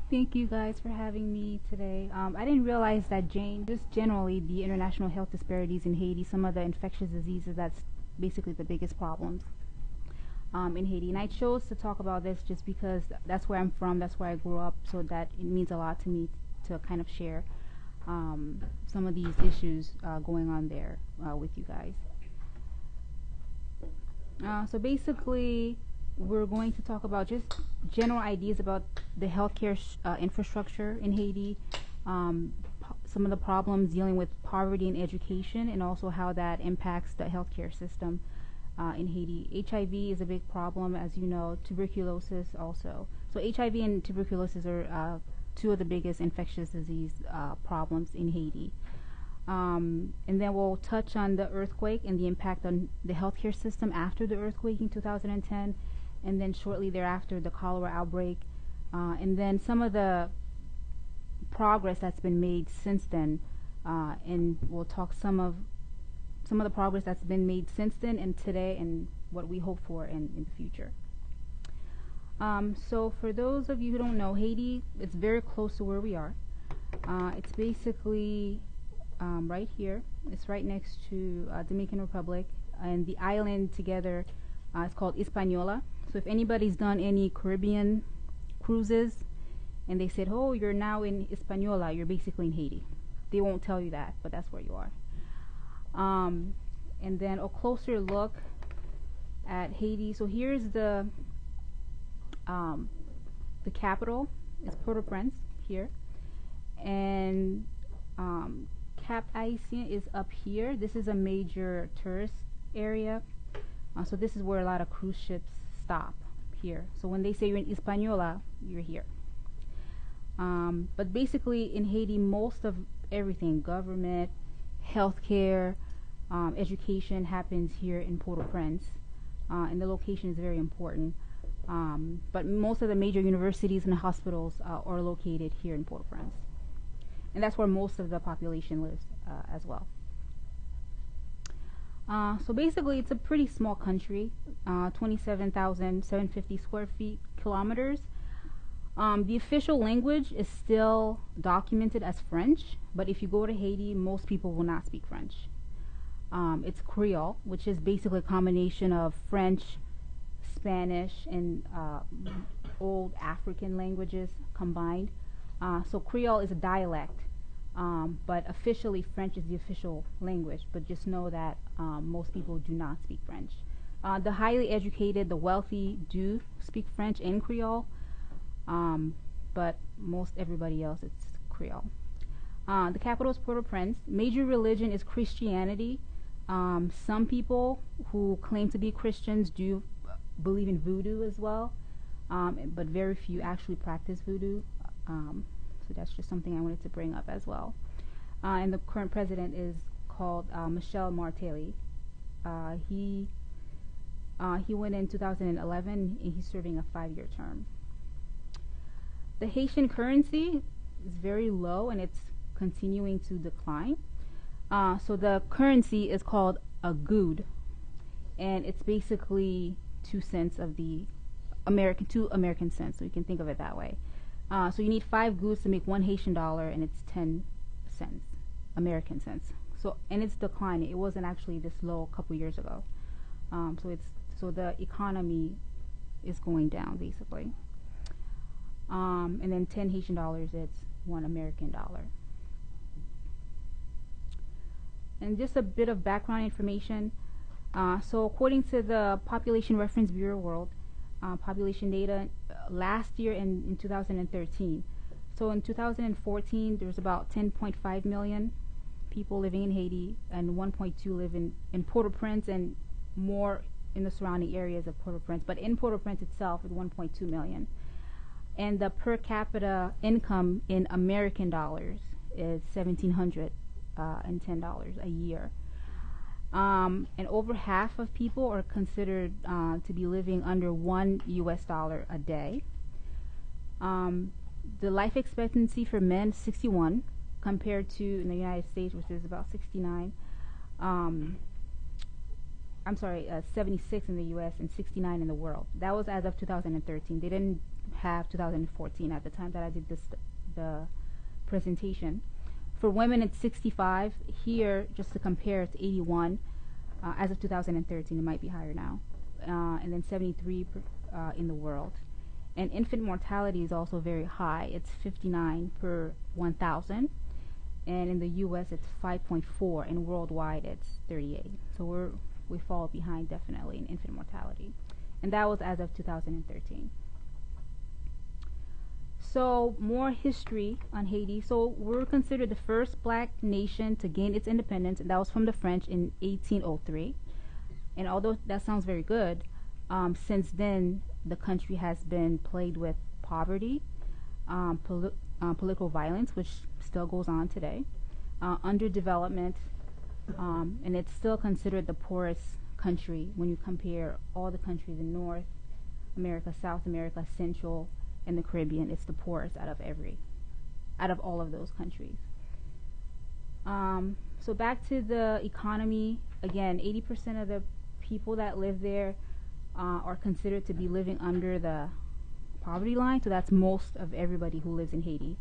Thank you guys for having me today. I didn't realize that just generally the international health disparities in Haiti, some of the infectious diseases, that's basically the biggest problems in Haiti. And I chose to talk about this just because that's where I'm from, that's where I grew up, so that it means a lot to me to kind of share some of these issues going on there with you guys. So basically, we're going to talk about just general ideas about the healthcare infrastructure in Haiti, some of the problems dealing with poverty and education, and also how that impacts the healthcare system in Haiti. HIV is a big problem, as you know, tuberculosis also. So HIV and tuberculosis are two of the biggest infectious disease problems in Haiti. And then we'll touch on the earthquake and the impact on the healthcare system after the earthquake in 2010, and then shortly thereafter the cholera outbreak, and then some of the progress that's been made since then, and we'll talk some of the progress that's been made since then and today, and what we hope for in the future. So for those of you who don't know, Haiti, it's very close to where we are. It's basically right here. It's right next to Dominican Republic, and the island together is called Hispaniola. So if anybody's done any Caribbean cruises and they said, oh, you're now in Hispaniola, you're basically in Haiti. They won't tell you that, but that's where you are. And then a closer look at Haiti. So here's the capital. It's Port-au-Prince here. And Cap Haitien is up here. This is a major tourist area. So this is where a lot of cruise ships stop here. So when they say you're in Hispaniola, you're here. But basically in Haiti, most of everything, government, healthcare, education happens here in Port-au-Prince. And the location is very important. But most of the major universities and hospitals are located here in Port-au-Prince. And that's where most of the population lives as well. So basically, it's a pretty small country, 27,750 square kilometers. The official language is still documented as French, but if you go to Haiti, most people will not speak French. It's Creole, which is basically a combination of French, Spanish, and old African languages combined. So Creole is a dialect. But officially French is the official language, but just know that most people do not speak French. The highly educated, the wealthy do speak French and Creole, but most everybody else it's Creole. The capital is Port-au-Prince. Major religion is Christianity. Some people who claim to be Christians do believe in voodoo as well, but very few actually practice voodoo. So that's just something I wanted to bring up as well. And the current president is called Michel Martelly. He went in 2011, and he's serving a 5-year term. The Haitian currency is very low, and it's continuing to decline. So the currency is called a goud, and it's basically 2 cents of the two American cents. So you can think of it that way. So you need 5 gouds to make 1 Haitian dollar, and it's 10 cents, American cents. So, and it's declining. It wasn't actually this low a couple years ago. So the economy is going down basically. And then 10 Haitian dollars, it's 1 American dollar. And just a bit of background information. So according to the Population Reference Bureau World, population data last year in 2013. So in 2014, there was about 10.5 million people living in Haiti, and 1.2 live in Port-au-Prince and more in the surrounding areas of Port-au-Prince. But in Port-au-Prince itself, it's 1.2 million. And the per capita income in American dollars is $1,710 a year. And over half of people are considered to be living under $1 US a day. The life expectancy for men 61, compared to in the United States, which is about 69. 76 in the U.S. and 69 in the world. That was as of 2013. They didn't have 2014 at the time that I did the presentation. For women, it's 65. Here, just to compare, it's 81. As of 2013, it might be higher now. And then 73 in the world. And infant mortality is also very high. It's 59 per 1,000. And in the U.S., it's 5.4, and worldwide, it's 38. So we fall behind definitely in infant mortality. And that was as of 2013. So more history on Haiti. So we're considered the first black nation to gain its independence, and that was from the French in 1803. And although that sounds very good, since then the country has been plagued with poverty, political violence, which still goes on today, underdevelopment, and it's still considered the poorest country when you compare all the countries in North America, South America, Central, and the Caribbean. It's the poorest out of all of those countries. So back to the economy. Again, 80% of the people that live there are considered to be living under the poverty line. So that's most of everybody who lives in Haiti.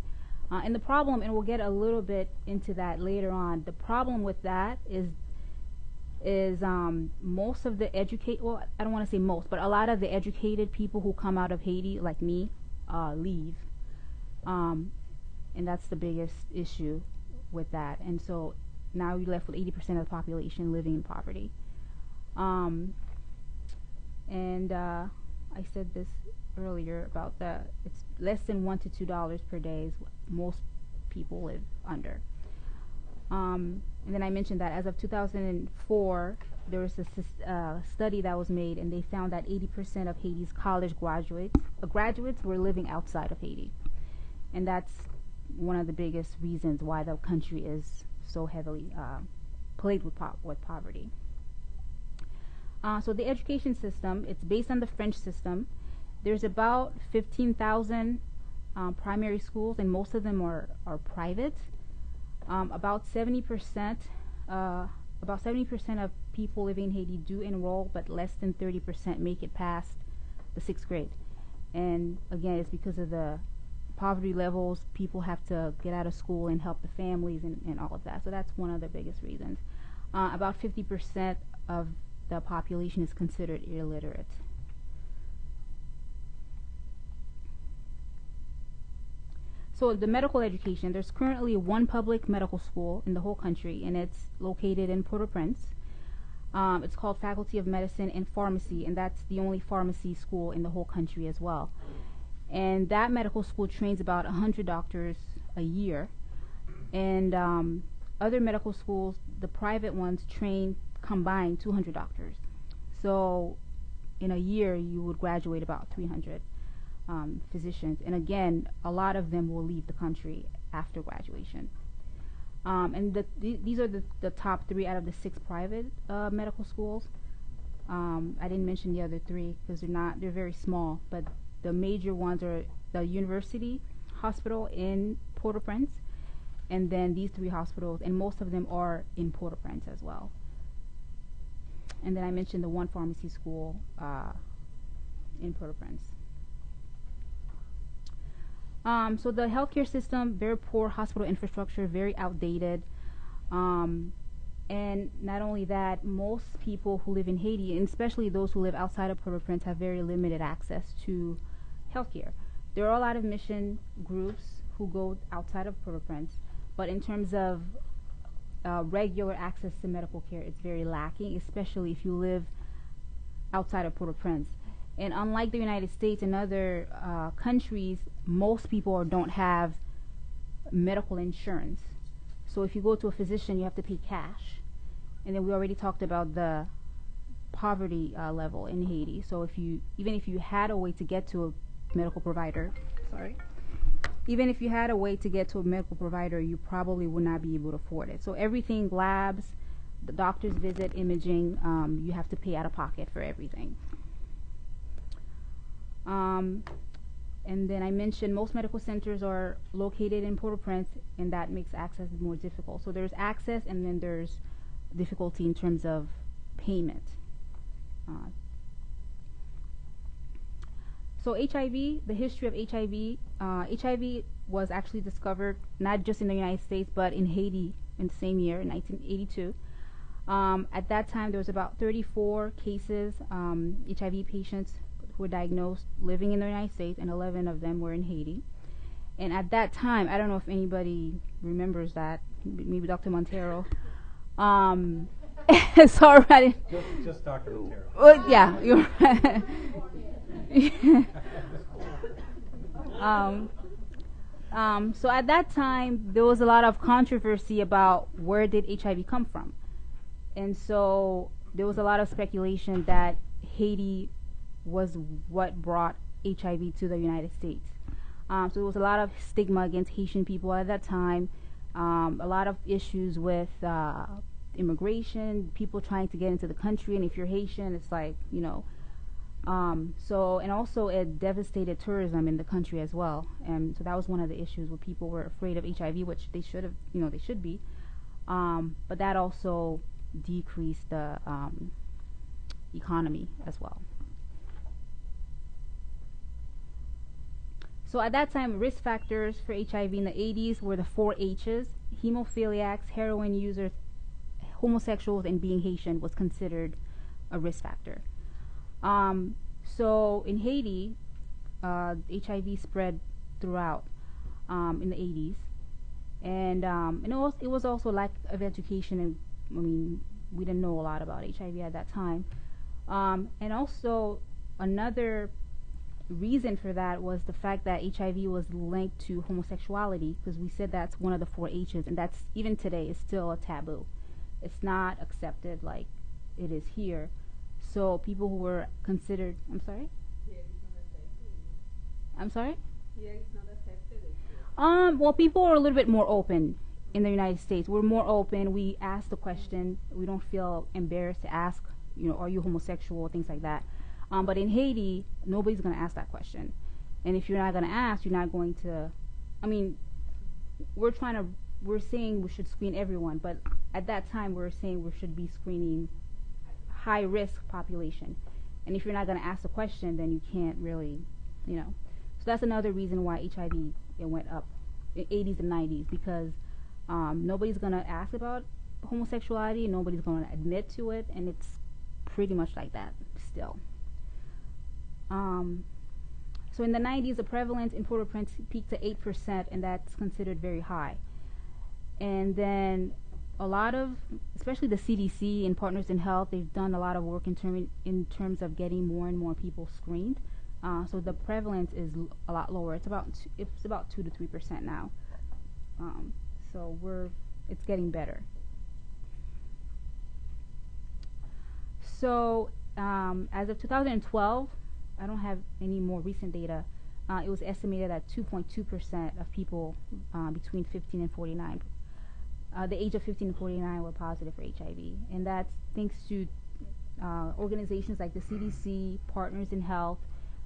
And the problem, and we'll get a little bit into that later on, the problem with that is most of the well, I don't want to say most, but a lot of the educated people who come out of Haiti, like me, leave. And that's the biggest issue with that. And so now you're left with 80% of the population living in poverty. I said this earlier about it's less than $1 to $2 per day is what most people live under. And then I mentioned that as of 2004, there was a study that was made, and they found that 80% of Haiti's college graduates were living outside of Haiti. And that's one of the biggest reasons why the country is so heavily plagued with poverty. So the education system, it's based on the French system. There's about 15,000 primary schools, and most of them are private. About 70% of people living in Haiti do enroll, but less than 30% make it past the 6th grade. And again, it's because of the poverty levels. People have to get out of school and help the families and all of that. So that's one of the biggest reasons. About 50% of the population is considered illiterate. So the medical education, there's currently one public medical school in the whole country, and it's located in Port-au-Prince. It's called Faculty of Medicine and Pharmacy, and that's the only pharmacy school in the whole country as well. And that medical school trains about 100 doctors a year. And other medical schools, the private ones, train combined 200 doctors. So in a year, you would graduate about 300 physicians. And again, a lot of them will leave the country after graduation. And these are the top 3 out of the 6 private medical schools. I didn't mention the other 3 because they're very small, but the major ones are the University Hospital in Port-au-Prince, and then these 3 hospitals, and most of them are in Port-au-Prince as well. And then I mentioned the one pharmacy school in Port-au-Prince. So the healthcare system, very poor hospital infrastructure, very outdated. And not only that, most people who live in Haiti, and especially those who live outside of Port-au-Prince, have very limited access to healthcare. There are a lot of mission groups who go outside of Port-au-Prince, but in terms of regular access to medical care, it's very lacking, especially if you live outside of Port-au-Prince. And unlike the United States and other countries, most people don't have medical insurance. So if you go to a physician, you have to pay cash. And then we already talked about the poverty level in Haiti. So even if you had a way to get to a medical provider, even if you had a way to get to a medical provider, you probably would not be able to afford it. So everything, labs, the doctor's visit, imaging, you have to pay out of pocket for everything. And then I mentioned most medical centers are located in Port-au-Prince, and that makes access more difficult. So there's access, and then there's difficulty in terms of payment. So HIV, the history of HIV, HIV was actually discovered not just in the United States, but in Haiti in the same year, in 1982. At that time, there was about 34 cases, HIV patients who were diagnosed living in the United States, and 11 of them were in Haiti. And at that time, I don't know if anybody remembers that, maybe Dr. Montero. Sorry, I didn't. Just Dr. Montero. Well, yeah, you're right. So at that time, there was a lot of controversy about where did HIV come from. And so there was a lot of speculation that Haiti was what brought HIV to the United States. So there was a lot of stigma against Haitian people at that time, a lot of issues with immigration, people trying to get into the country, and if you're Haitian, it's like, you know. So, and also it devastated tourism in the country as well. And so that was one of the issues where people were afraid of HIV, which they should have, you know, they should be. But that also decreased the economy as well. So at that time, risk factors for HIV in the 80s were the 4 H's: hemophiliacs, heroin users, homosexuals, and being Haitian was considered a risk factor. So in Haiti, HIV spread throughout in the 80s, and it was also lack of education, and I mean, we didn't know a lot about HIV at that time. And also another reason for that was the fact that HIV was linked to homosexuality, because we said that's one of the 4 H's, and that's, even today, is still a taboo. It's not accepted like it is here. So people who were considered, I'm sorry? I'm sorry? Well, people are a little bit more open in the United States. We're more open. We ask the question. We don't feel embarrassed to ask, you know, are you homosexual, things like that. But in Haiti, nobody's going to ask that question. And if you're not going to ask, you're not going to, I mean, we're saying we should screen everyone, but at that time we're saying we should be screening high risk population. And if you're not going to ask the question, then you can't really, you know. So that's another reason why HIV, it went up in 80s and 90s, because nobody's going to ask about homosexuality, nobody's going to admit to it, and it's pretty much like that still. So in the 90s, the prevalence in Port-au-Prince peaked to 8%, and that's considered very high. And then a lot of, especially the CDC and Partners in Health, they've done a lot of work in terms of getting more and more people screened. So the prevalence is a lot lower. It's about 2 to 3% now. So it's getting better. So as of 2012, I don't have any more recent data. It was estimated that 2.2% of people between 15 and 49, the age of 15 and 49, were positive for HIV, and that's thanks to organizations like the CDC, Partners in Health,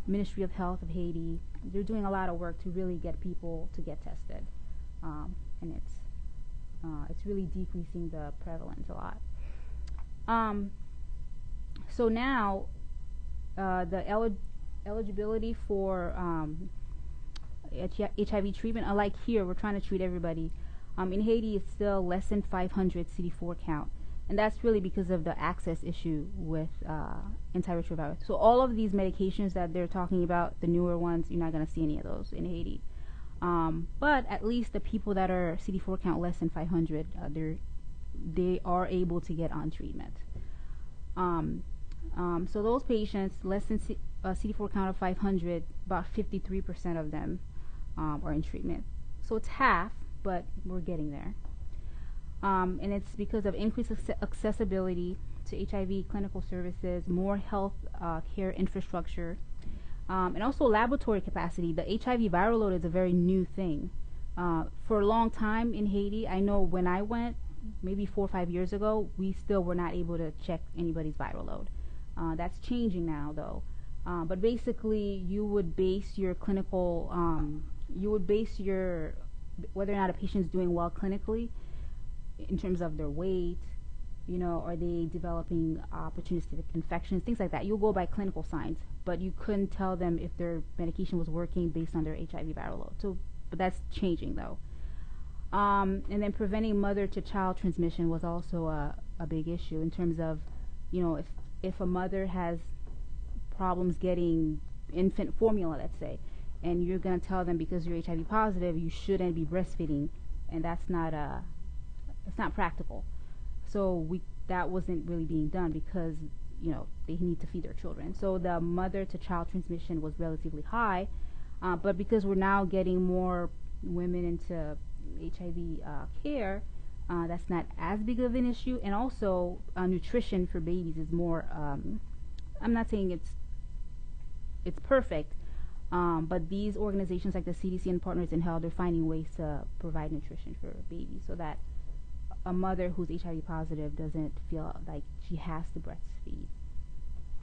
Ministry of Health of Haiti. They're doing a lot of work to really get people to get tested, and it's really decreasing the prevalence a lot. So now the eligibility for HIV treatment, unlike here, we're trying to treat everybody. In Haiti, it's still less than 500 CD4 count, and that's really because of the access issue with antiretrovirus. So all of these medications that they're talking about, the newer ones, you're not going to see any of those in Haiti. But at least the people that are CD4 count less than 500, they are able to get on treatment. So those patients, less than CD4 count of 500, about 53% of them are in treatment. So it's half, but we're getting there. And it's because of increased accessibility to HIV clinical services, more health care infrastructure, and also laboratory capacity. The HIV viral load is a very new thing. For a long time in Haiti, I know when I went, maybe 4 or 5 years ago, we still were not able to check anybody's viral load. That's changing now, though. But basically, you would base your clinical, whether or not a patient's doing well clinically in terms of their weight, Are they developing opportunistic infections, things like that. You'll go by clinical signs, but you couldn't tell them if their medication was working based on their HIV viral load. So, but that's changing though. And then preventing mother-to-child transmission was also a big issue in terms of, if a mother has problems getting infant formula, let's say, and you're going to tell them because you're HIV positive, you shouldn't be breastfeeding, and that's not it's not practical. So that wasn't really being done because they need to feed their children. So the mother-to-child transmission was relatively high, but because we're now getting more women into HIV care, that's not as big of an issue. And also nutrition for babies is more. I'm not saying it's perfect, but these organizations like the CDC and Partners in Health, they're finding ways to provide nutrition for babies so that a mother who's HIV positive doesn't feel like she has to breastfeed,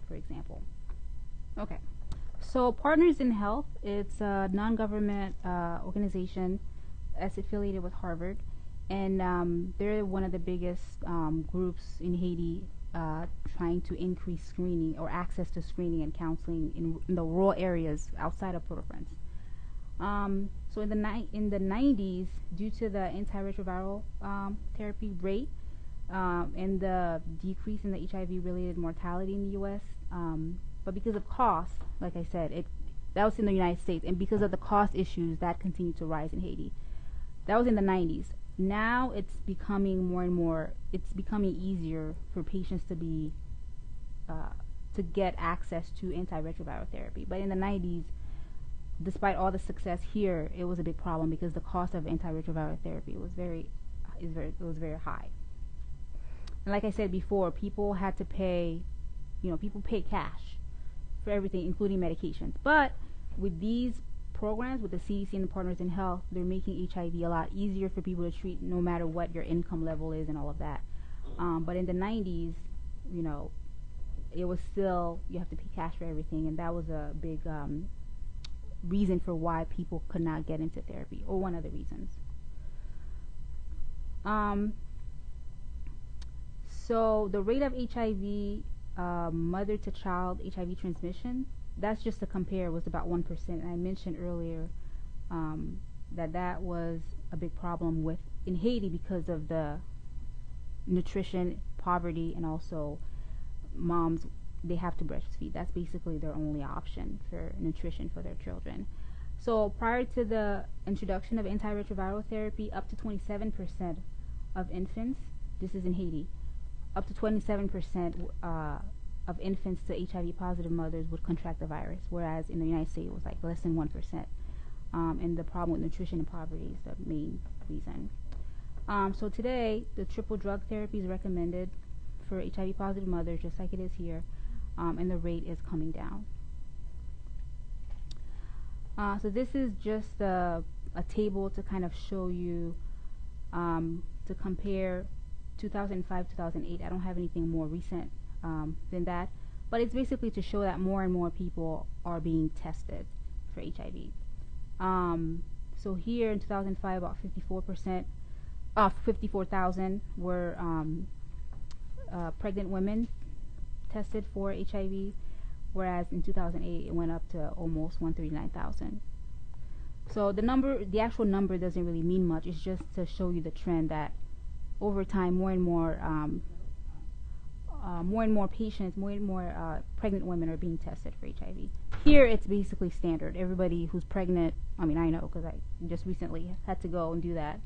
for example. Okay, so Partners in Health, it's a non-government organization that's affiliated with Harvard, and they're one of the biggest groups in Haiti trying to increase screening or access to screening and counseling in the rural areas outside of Port-au-Prince. So in the 90s, due to the antiretroviral therapy rate and the decrease in the HIV-related mortality in the U.S., but because of cost, like I said, that was in the United States, and because of the cost issues, that continued to rise in Haiti. That was in the 90s. Now it's becoming more and more. It's becoming easier for patients to get access to antiretroviral therapy. But in the 90s, despite all the success here, it was a big problem because the cost of antiretroviral therapy was very high. And like I said before, people had to pay, people pay cash for everything, including medications. But with these programs, with the CDC and the Partners in Health, they're making HIV a lot easier for people to treat, no matter what your income level is and all of that. But in the 90s, it was still, you have to pay cash for everything, and that was a big reason for why people could not get into therapy, or one of the reasons. So the rate of HIV, mother-to-child HIV transmission, that's just to compare, was about 1%. And I mentioned earlier that was a big problem in Haiti because of the nutrition, poverty, and also moms, they have to breastfeed. That's basically their only option for nutrition for their children. So prior to the introduction of antiretroviral therapy, up to 27% of infants, this is in Haiti, up to 27% of infants to HIV positive mothers would contract the virus, whereas in the United States it was like less than 1%. And the problem with nutrition and poverty is the main reason. So today, the triple drug therapy is recommended for HIV positive mothers, just like it is here, and the rate is coming down. So this is just a table to kind of show you, to compare 2005, 2008. I don't have anything more recent than that, but it's basically to show that more and more people are being tested for HIV. So here in 2005, about 54,000 were pregnant women tested for HIV, whereas in 2008 it went up to almost 139,000. So the actual number doesn't really mean much. It's just to show you the trend that over time, more and more patients, more and more pregnant women are being tested for HIV. Here, it's basically standard. Everybody who's pregnant, I mean, I know because I just recently had to go and do that.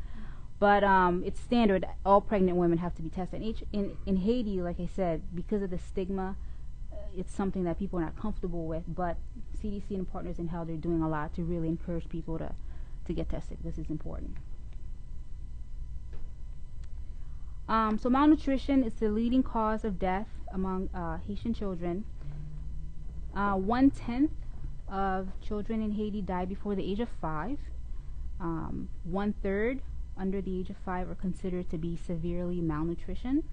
But it's standard. All pregnant women have to be tested. In Haiti, like I said, because of the stigma, it's something that people are not comfortable with. But CDC and Partners in Health are doing a lot to really encourage people to get tested. This is important. So malnutrition is the leading cause of death among Haitian children. 1/10 of children in Haiti die before the age of 5. 1/3 under the age of 5 are considered to be severely malnutrition.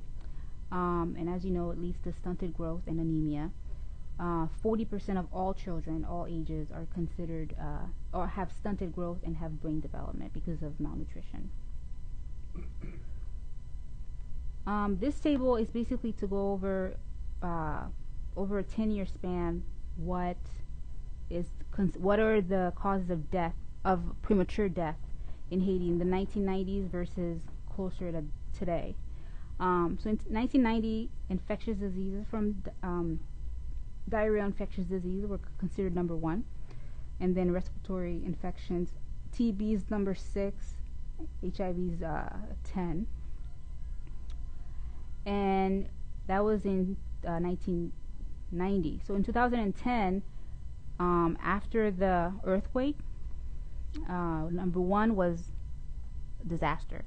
And as you know, it leads to stunted growth and anemia. 40% of all children, all ages, are considered or have stunted growth and have brain development because of malnutrition. This table is basically to go over over a 10-year span what are the causes of death, of premature death in Haiti in the 1990s versus closer to today. So in 1990, infectious diseases from diarrhea, infectious disease were considered number 1, and then respiratory infections. TB is number 6, HIV is 10, and that was in 1990. So in 2010, after the earthquake, number 1 was disaster,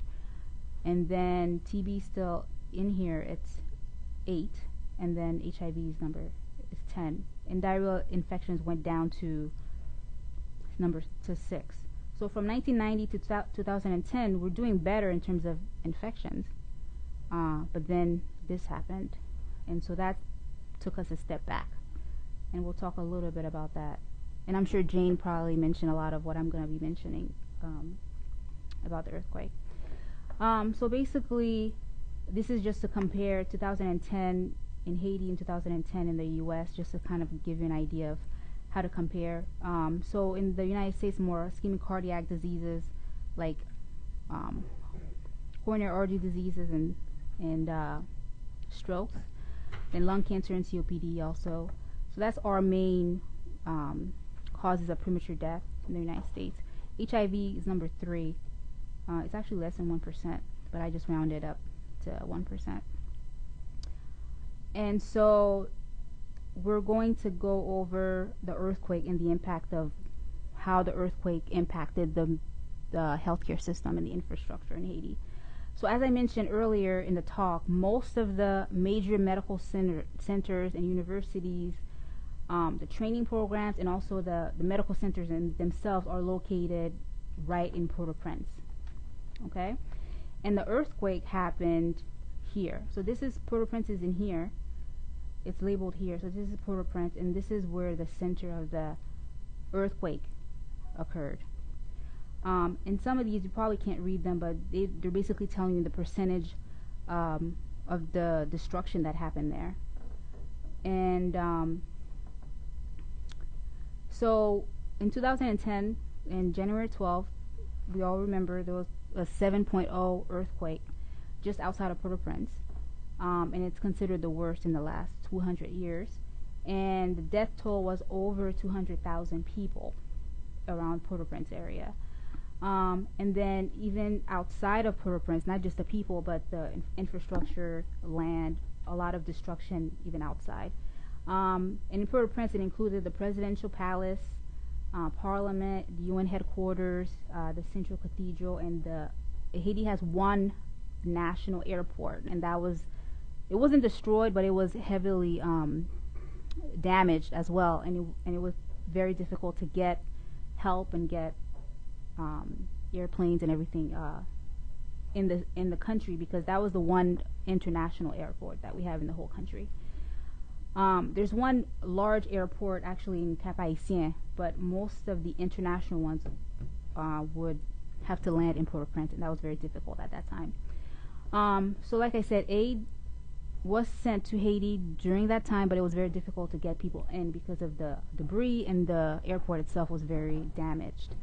and then TB still in here, it's 8, and then HIV's number is 10, and diarrheal infections went down to 6. So from 1990 to 2010, we're doing better in terms of infections, but then this happened, and so that took us a step back, and we'll talk a little bit about that. And I'm sure Jane probably mentioned a lot of what I'm going to be mentioning about the earthquake. So basically, this is just to compare 2010 in Haiti and 2010 in the U.S., just to kind of give you an idea of how to compare. So in the United States, more ischemic cardiac diseases like coronary artery diseases and strokes, and lung cancer and COPD also. So that's our main causes of premature death in the United States. HIV is number 3. It's actually less than 1%, but I just rounded up to 1%. And so we're going to go over the earthquake and the impact of how the earthquake impacted the healthcare system and the infrastructure in Haiti. So as I mentioned earlier in the talk, most of the major medical centers and universities, the training programs, and also the medical centers themselves are located right in Port-au-Prince. Okay? And the earthquake happened here. So this is Port-au-Prince is in here. It's labeled here. So this is Port-au-Prince, and this is where the center of the earthquake occurred. And some of these you probably can't read them, but they're basically telling you the percentage of the destruction that happened there. And so in 2010, in January 12th, we all remember there was a 7.0 earthquake just outside of Port-au-Prince, and it's considered the worst in the last 200 years. And the death toll was over 200,000 people around Port-au-Prince area. And then even outside of Port-au-Prince, not just the people, but the infrastructure, land, a lot of destruction even outside. And in Port-au-Prince, it included the presidential palace, parliament, the UN headquarters, the central cathedral, and Haiti has one national airport, and it wasn't destroyed, but it was heavily damaged as well, and it was very difficult to get help and get airplanes and everything in the country, because that was the one international airport that we have in the whole country. There's one large airport actually in Cap-Haïtien, but most of the international ones would have to land in Port-au-Prince, and that was very difficult at that time. So like I said, aid was sent to Haiti during that time, but it was very difficult to get people in because of the debris, and the airport itself was very damaged.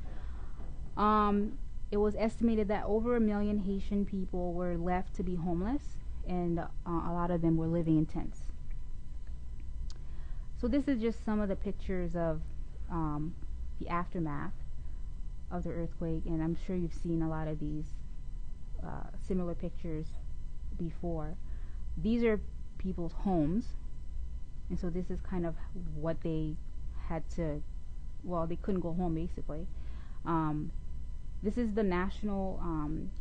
It was estimated that over 1 million Haitian people were left to be homeless, and a lot of them were living in tents. So this is just some of the pictures of the aftermath of the earthquake, and I'm sure you've seen a lot of these similar pictures before. These are people's homes, and so this is kind of what they had to, well, they couldn't go home basically. This is the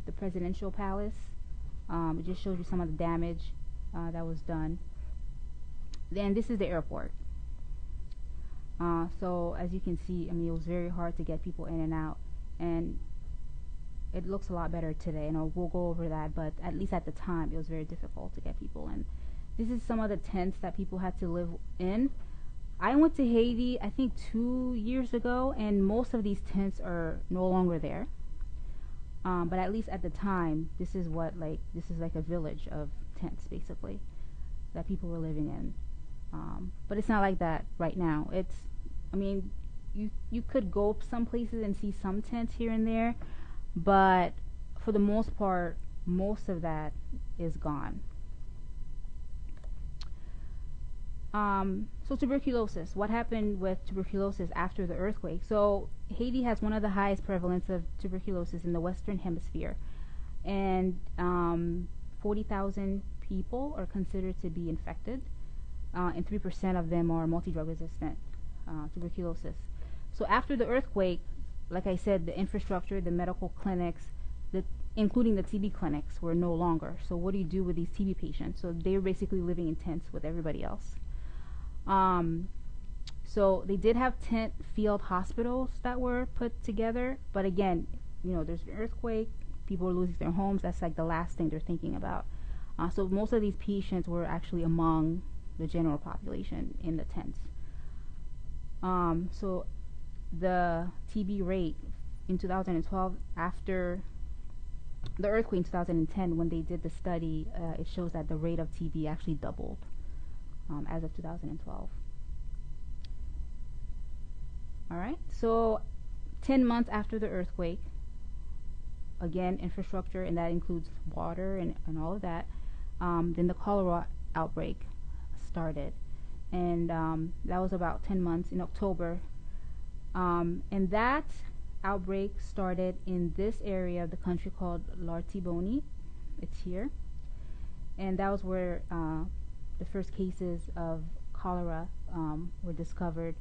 the presidential palace. It just shows you some of the damage that was done. Then this is the airport. So as you can see, I mean, it was very hard to get people in and out, and it looks a lot better today, and we'll go over that, but at least at the time it was very difficult to get people in. This is some of the tents that people had to live in. I went to Haiti, I think 2 years ago, and most of these tents are no longer there. But at least at the time, this is like a village of tents basically that people were living in. But it's not like that right now. I mean, you could go some places and see some tents here and there, but for the most part, most of that is gone. So tuberculosis. What happened with tuberculosis after the earthquake? So Haiti has one of the highest prevalence of tuberculosis in the Western Hemisphere, and 40,000 people are considered to be infected, and 3% of them are multi-drug resistant tuberculosis. So after the earthquake, like I said, the infrastructure, the medical clinics, including the TB clinics, were no longer. So what do you do with these TB patients? So they were basically living in tents with everybody else. So they did have tent field hospitals that were put together, but again, there's an earthquake, people are losing their homes. That's like the last thing they're thinking about. So most of these patients were actually among the general population in the tents. So the TB rate in 2012, after the earthquake in 2010, when they did the study, it shows that the rate of TB actually doubled as of 2012. All right, so 10 months after the earthquake, again, infrastructure, and that includes water and all of that, then the cholera outbreak started. And that was about 10 months in October. And that outbreak started in this area of the country called Lartibonite. It's here. And that was where the first cases of cholera were discovered.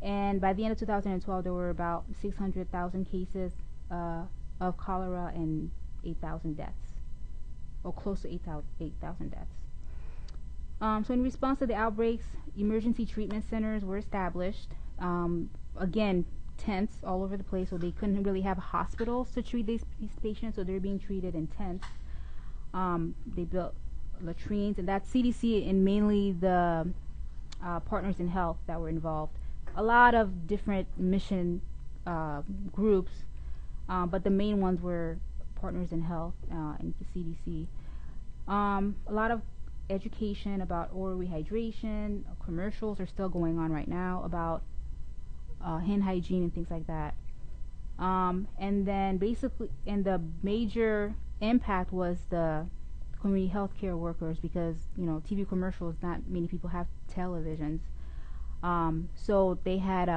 And by the end of 2012, there were about 600,000 cases of cholera and 8,000 deaths, or close to 8,000 deaths. So in response to the outbreaks, emergency treatment centers were established. Again, tents all over the place, so they couldn't really have hospitals to treat these patients, so they're being treated in tents. They built latrines, and that's CDC and mainly the Partners in Health that were involved. A lot of different mission groups, but the main ones were Partners in Health and the CDC. A lot of education about oral rehydration. Commercials are still going on right now about hand hygiene and things like that. And then basically, and the major impact was the community healthcare workers, because TV commercials, not many people have televisions. So they had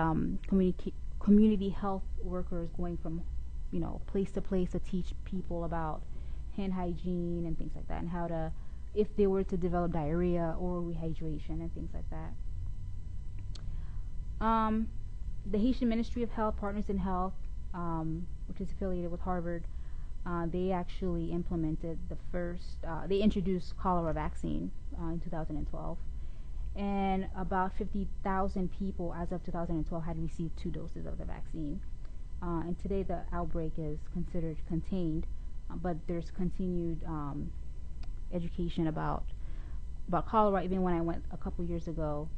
community health workers going from place to place to teach people about hand hygiene and things like that, and how to, if they were to develop diarrhea, oral rehydration and things like that. The Haitian Ministry of Health, Partners in Health, which is affiliated with Harvard, they actually implemented the first, they introduced cholera vaccine in 2012. And about 50,000 people as of 2012 had received 2 doses of the vaccine. And today the outbreak is considered contained, but there's continued education about cholera. Even when I went a couple years ago,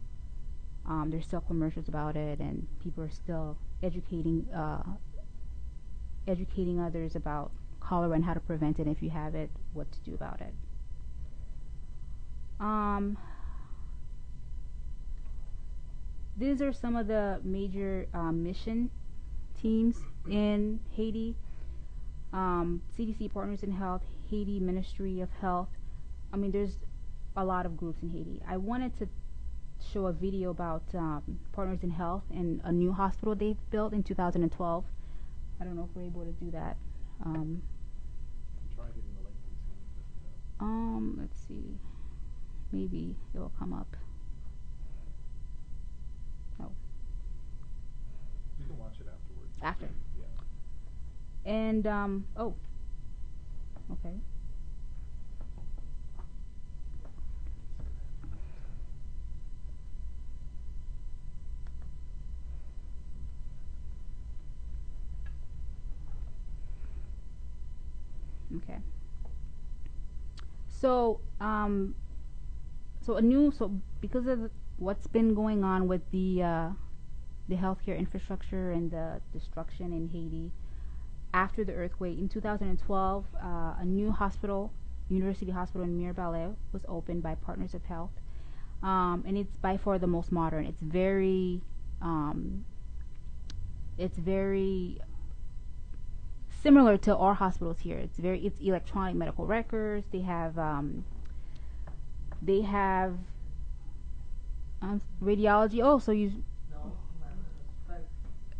there's still commercials about it, and people are still educating others about cholera and how to prevent it. If you have it, what to do about it. These are some of the major mission teams in Haiti. CDC, Partners in Health, Haiti Ministry of Health. I mean, there's a lot of groups in Haiti. I wanted to show a video about Partners in Health and a new hospital they've built in 2012. I don't know if we're able to do that. Try hitting the link. Let's see. Maybe it will come up. No. You can watch it afterwards. After. Yeah. And oh. Okay. Okay. So because of what's been going on with the healthcare infrastructure and the destruction in Haiti after the earthquake in 2012, a new hospital, University Hospital in Mirebalais, was opened by Partners of Health, and it's by far the most modern. It's very similar to our hospitals here. It's electronic medical records. They have radiology. Oh, so you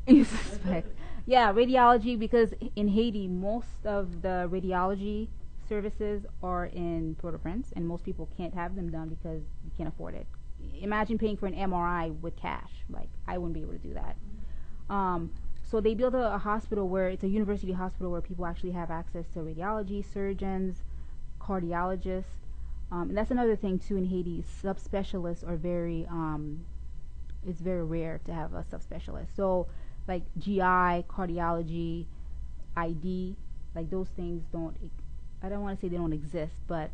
you suspect? Yeah, radiology, because in Haiti most of the radiology services are in Port-au-Prince, and most people can't have them done because you can't afford it. Imagine paying for an MRI with cash. Like, I wouldn't be able to do that. So they built a hospital where it's a university hospital where people actually have access to radiology, surgeons, cardiologists. And that's another thing too in Haiti. Subspecialists are it's very rare to have a subspecialist. So like GI, cardiology, ID, like those things I don't want to say they don't exist, but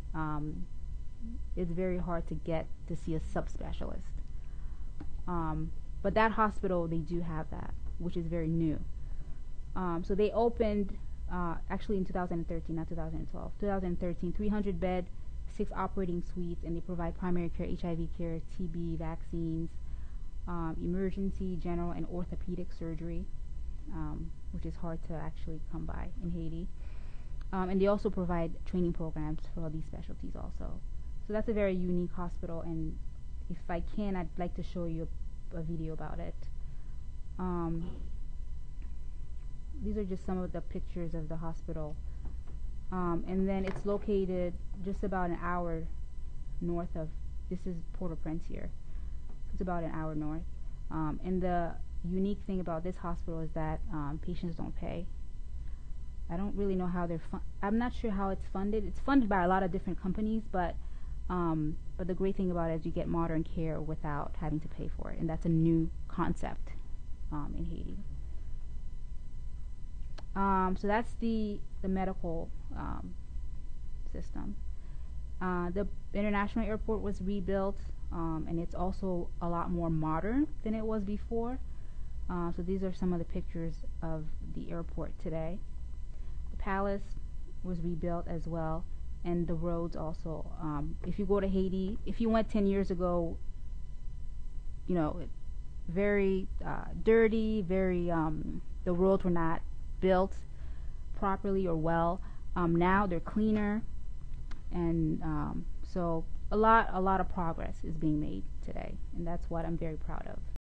it's very hard to get to see a subspecialist. But that hospital, they do have that, which is very new. So they opened actually in 2013, not 2012. 2013, 300 bed, 6 operating suites, and they provide primary care, HIV care, TB, vaccines, emergency, general, and orthopedic surgery, which is hard to actually come by in Haiti. And they also provide training programs for these specialties also. So that's a very unique hospital, and if I can, I'd like to show you a video about it. These are just some of the pictures of the hospital. And then it's located just about an hour north of, this is Port-au-Prince here. It's about an hour north. And the unique thing about this hospital is that patients don't pay. I don't really know how I'm not sure how it's funded. It's funded by a lot of different companies, but the great thing about it is you get modern care without having to pay for it, and that's a new concept in Haiti. So that's the medical system. The international airport was rebuilt, and it's also a lot more modern than it was before. So these are some of the pictures of the airport today. The palace was rebuilt as well, and the roads also. If you go to Haiti, if you went 10 years ago, you know, very dirty, very the roads were not built properly or well. Now they're cleaner, and so a lot of progress is being made today, and that's what I'm very proud of.